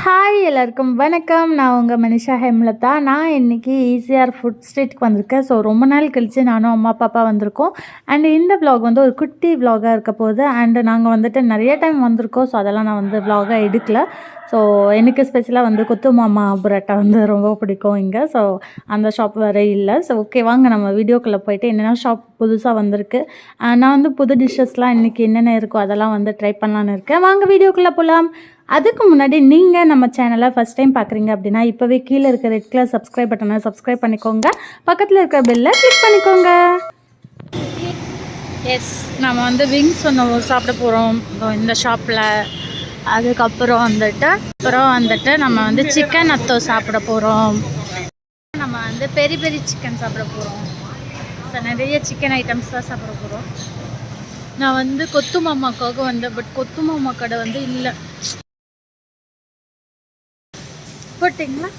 Hi எல்லாருக்கும் வணக்கம். நான் உங்கள் மனிஷா ஹெம்லதா. நான் இன்றைக்கி ஈசிஆர் ஃபுட் ஸ்ட்ரீட்க்கு வந்திருக்கேன். ஸோ ரொம்ப நாள் கழித்து நானும் அம்மா பாப்பா வந்திருக்கோம். அண்ட் இந்த விலாக் வந்து ஒரு குட்டி விலாகாக இருக்க போகுது. அண்டு நாங்கள் வந்துட்டு நிறைய டைம் வந்திருக்கோம். ஸோ அதெல்லாம் நான் வந்து விலாகாக எடுக்கல. ஸோ எனக்கு ஸ்பெஷலாக வந்து கொத்து மாமா புரோட்டா வந்து ரொம்ப பிடிக்கும் இங்கே. ஸோ அந்த ஷாப் வேறு இல்லை. ஸோ ஓகே, வாங்க நம்ம வீடியோக்குள்ளே போயிட்டு என்னென்ன ஷாப் புதுசாக வந்திருக்கு, நான் வந்து புது டிஷ்ஷஸ்லாம் இன்றைக்கி என்னென்ன இருக்கோ அதெல்லாம் வந்து ட்ரை பண்ணலான்னு இருக்கேன். வாங்க வீடியோக்குள்ளே போகலாம். அதுக்கு முன்னாடி நீங்கள் நம்ம சேனலை ஃபஸ்ட் டைம் பார்க்குறீங்க அப்படின்னா இப்போவே கீழே இருக்க ரெட் கலர் சப்ஸ்கிரைப் பட்டனை சப்ஸ்கிரைப் பண்ணிக்கோங்க. பக்கத்தில் இருக்கிற பெல்லை கிளிக் பண்ணிக்கோங்க. எஸ், நம்ம வந்து விங்ஸ் ஒன்று சாப்பிட போகிறோம் இந்த ஷாப்பில். அதுக்கப்புறம் வந்துட்டு நம்ம வந்து சிக்கன் அத்தோ சாப்பிட போகிறோம். நம்ம வந்து பெரி பெரி சிக்கன் சாப்பிட போகிறோம். ஸோ நிறைய சிக்கன் ஐட்டம்ஸ் தான் சாப்பிட போகிறோம். நான் வந்து கொத்து மாமாக்காக வந்தேன். பட் கொத்து மாமா கடை வந்து இல்லை. போட்டிங்களா?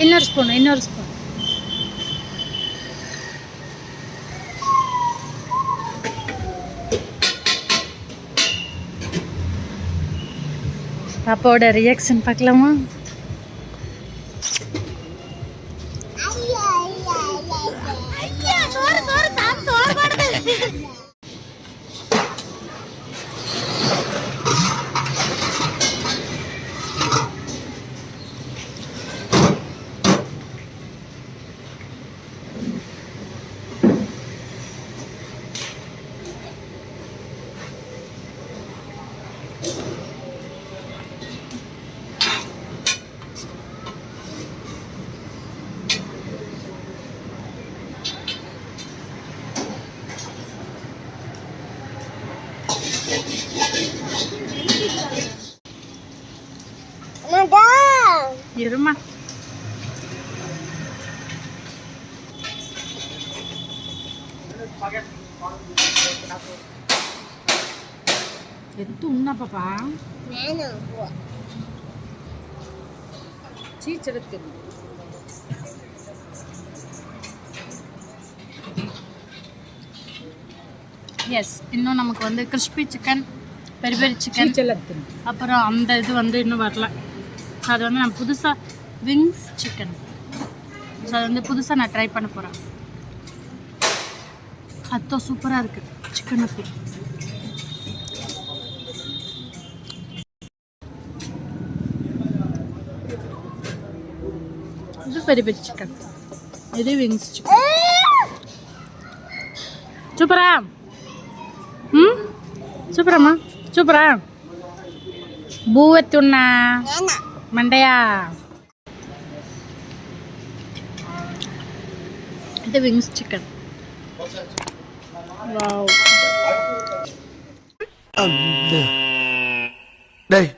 இன்னொரு ஸ்பூன் பாப்பாவோட ரியாக்ஷன் பார்க்கலாமா? இருமா, எது உண்ணா பாப்பா சீச்செடுத்து. எஸ், இன்னும் நமக்கு வந்து கிறிஸ்பி சிக்கன், பெரி பெரி சிக்கன், அப்புறம் அந்த இது வந்து இன்னும் வரல. அது வந்து நான் புதுசாக விங்ஸ் சிக்கன், ஸோ அது வந்து புதுசாக நான் ட்ரை பண்ண போகிறேன். அத்தோ சூப்பராக இருக்குது சிக்கன் அத்தோ. இது பெரிய பெரிய சிக்கன், இது விங்ஸ் சிக்கன். சூப்பரா? சூப்பராம்மா, சூப்பரா? பூவத்துண்ணா மண்டையா. இது விங்ஸ் சிக்கன். வாவ். டேய்,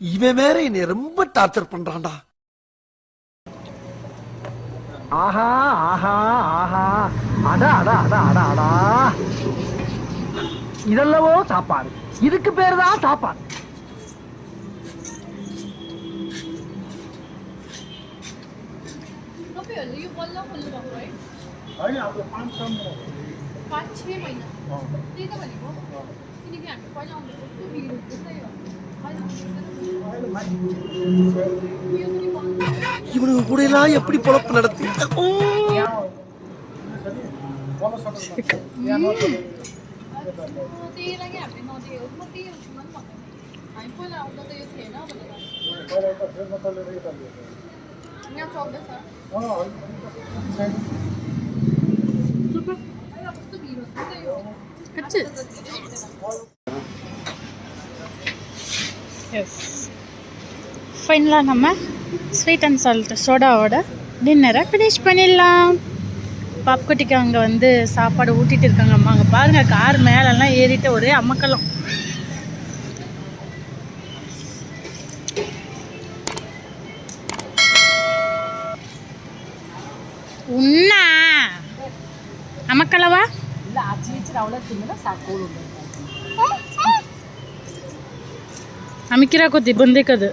இவன் வேற என்னை ரொம்ப டார்ச்சர் பண்றான்டா. ஆஹா ஆஹா ஆஹா, அடா அடா அடா அடா அடா, இதெல்லவோ சாப்பாடு. இதுக்கு பேரு தான் சாப்பாடு. You बोलना बोलना right? अरे आप 5-6 महीना. ठीक है बोलिए. इन्हीं के आगे पहले हम लोग तो वीडियो देखते हैं. இவனுக்கு கூட எல்லாம் எப்படி பொழப்பு நடத்தி ஃபைனலாக நம்ம ஸ்வீட் அண்ட் சால்ட் சோடாவோட டின்னரை ஃபினிஷ் பண்ணிடலாம். பாப்குட்டிக்கு அங்கே வந்து சாப்பாடு ஊட்டிகிட்டு இருக்காங்க அம்மா. அங்கே பாருங்கள், கார் மேலெல்லாம் ஏறிட்டு ஒரே அமக்கலாம். உண்ணா அமக்கலவா இல்லை, அச்சு வச்சு அவ்வளோ தின்னா சாக்கோல் அமிக்கிறா கொத்தி ಬಂದಿಕ್ಕದು.